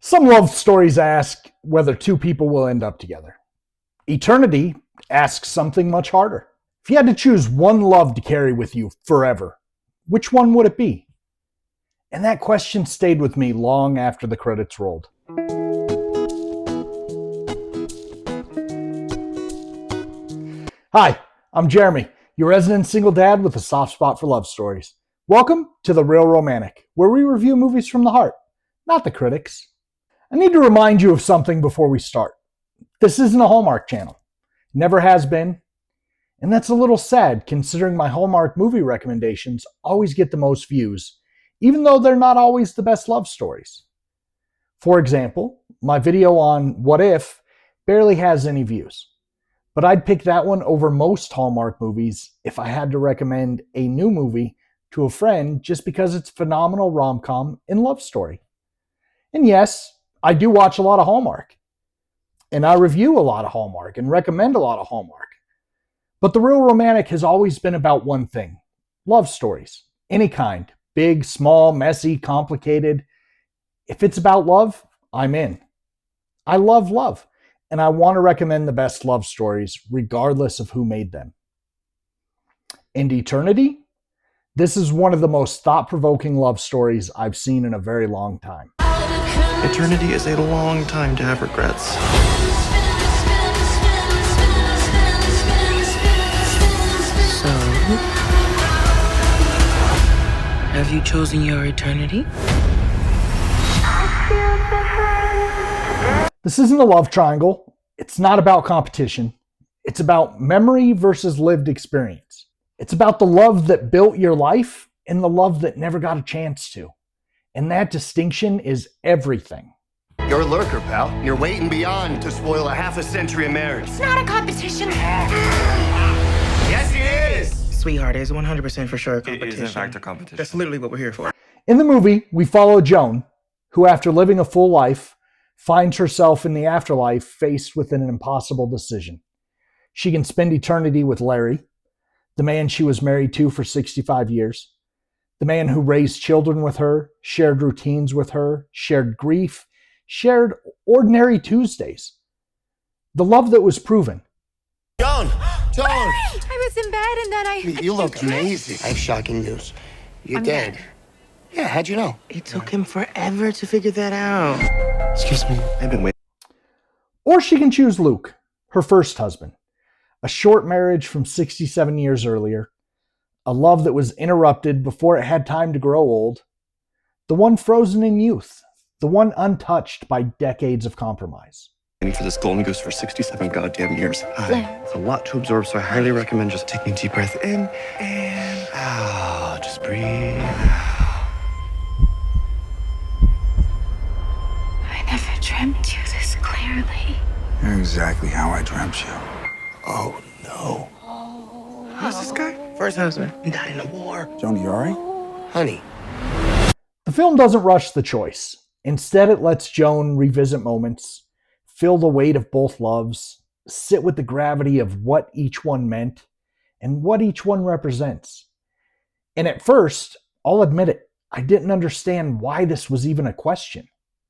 Some love stories ask whether two people will end up together. Eternity asks something much harder. If you had to choose one love to carry with you forever, which one would it be? And that question stayed with me long after the credits rolled. Hi, I'm Jeremy, your resident single dad with a soft spot for love stories. Welcome to The Real Romantic, where we review movies from the heart, not the critics. I need to remind you of something before we start. This isn't a Hallmark channel. Never has been. And that's a little sad considering my Hallmark movie recommendations always get the most views, even though they're not always the best love stories. For example, my video on What If barely has any views. But I'd pick that one over most Hallmark movies if I had to recommend a new movie to a friend just because it's a phenomenal rom-com and love story. And yes, I do watch a lot of Hallmark. And I review a lot of Hallmark and recommend a lot of Hallmark. But The Real Romantic has always been about one thing: love stories. Any kind. Big, small, messy, complicated. If it's about love, I'm in. I love love. And I want to recommend the best love stories, regardless of who made them. And Eternity? This is one of the most thought-provoking love stories I've seen in a very long time. Eternity is a long time to have regrets. So, have you chosen your eternity? This isn't a love triangle. It's not about competition. It's about memory versus lived experience. It's about the love that built your life and the love that never got a chance to. And that distinction is everything. You're a lurker, pal. You're waiting beyond to spoil a half a century of marriage. It's not a competition. Yes, it is! Sweetheart, it is 100% for sure a It competition. is in fact a competition. That's literally what we're here for. In the movie, we follow Joan, who after living a full life, finds herself in the afterlife faced with an impossible decision. She can spend eternity with Larry, the man she was married to for 65 years, the man who raised children with her, shared routines with her, shared grief, shared ordinary Tuesdays. The love that was proven. Joan! Joan! I was in bed and then I... You look amazing. I have shocking news. You're I'm dead. dead. Yeah, how'd you know? It took him forever to figure that out. Excuse me. I've been waiting. Or she can choose Luke, her first husband. A short marriage from 67 years earlier. A love that was interrupted before it had time to grow old. The one frozen in youth. The one untouched by decades of compromise. For this golden goose for 67 goddamn years. It's a lot to absorb, so I highly recommend just taking a deep breath in and out. Just breathe out. I never dreamt you this clearly. You're exactly how I dreamt you. Oh, no. Who's this guy? First husband, he died in the war. Joni, you all right? Honey. The film doesn't rush the choice. Instead, it lets Joan revisit moments, feel the weight of both loves, sit with the gravity of what each one meant and what each one represents. And at first, I'll admit it, I didn't understand why this was even a question.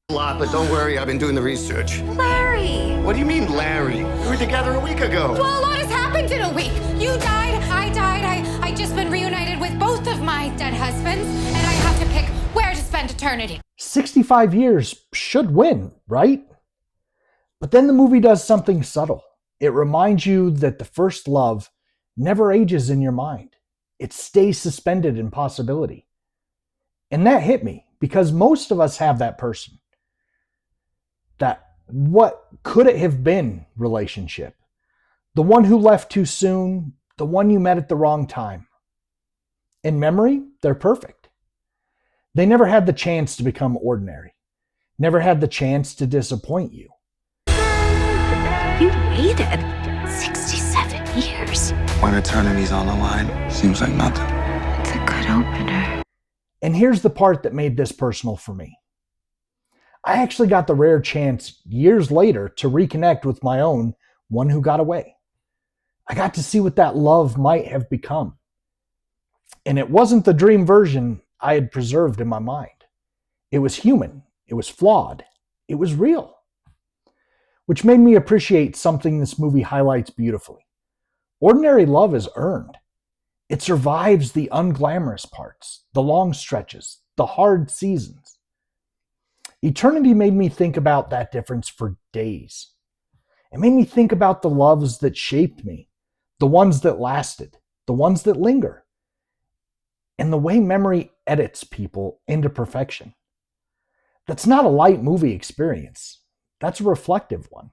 A lot, but don't worry, I've been doing the research. Larry! What do you mean, Larry? We were together a week ago. Well, a lot has happened in a week. You died, I died, I just been reunited with both of my dead husbands, and I have to pick where to spend eternity. 65 years should win, right? But then the movie does something subtle. It reminds you that the first love never ages in your mind. It stays suspended in possibility. And that hit me because most of us have that person. That what could it have been relationship. The one who left too soon, the one you met at the wrong time. In memory, they're perfect. They never had the chance to become ordinary. Never had the chance to disappoint you. You waited 67 years. When eternity's on the line, seems like nothing. It's a good opener. And here's the part that made this personal for me. I actually got the rare chance years later to reconnect with my own one who got away. I got to see what that love might have become. And it wasn't the dream version I had preserved in my mind. It was human. It was flawed. It was real, which made me appreciate something this movie highlights beautifully. Ordinary love is earned. It survives the unglamorous parts, the long stretches, the hard seasons. Eternity made me think about that difference for days. It made me think about the loves that shaped me, the ones that lasted, the ones that linger, and the way memory edits people into perfection. That's not a light movie experience. That's a reflective one.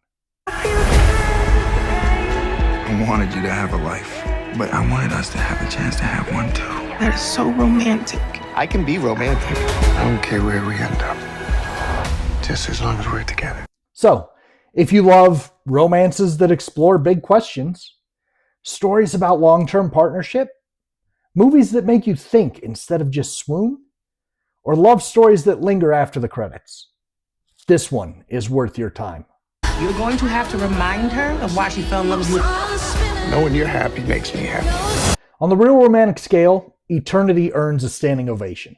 I wanted you to have a life, but I wanted us to have a chance to have one too. That is so romantic. I can be romantic. I don't care where we end up, just as long as we're together. So, if you love romances that explore big questions, stories about long-term partnership, movies that make you think instead of just swoon, or love stories that linger after the credits, this one is worth your time. You're going to have to remind her of why she fell in love with you. Knowing you're happy makes me happy. On the real romantic scale, Eternity earns a standing ovation.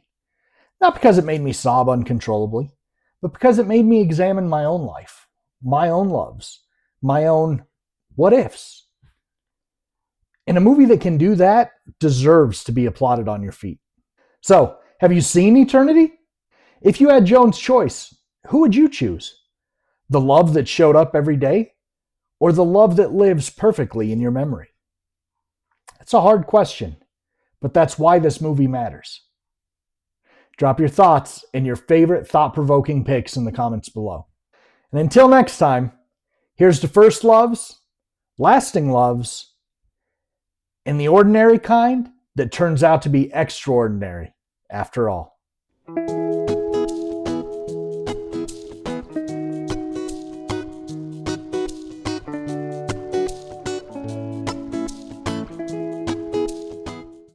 Not because it made me sob uncontrollably, but because it made me examine my own life, my own loves, my own what ifs. And a movie that can do that deserves to be applauded on your feet. So, have you seen Eternity? If you had Joan's choice, who would you choose? The love that showed up every day, or the love that lives perfectly in your memory? It's a hard question, but that's why this movie matters. Drop your thoughts and your favorite thought-provoking picks in the comments below. And until next time, here's to first loves, lasting loves, and the ordinary kind that turns out to be extraordinary after all.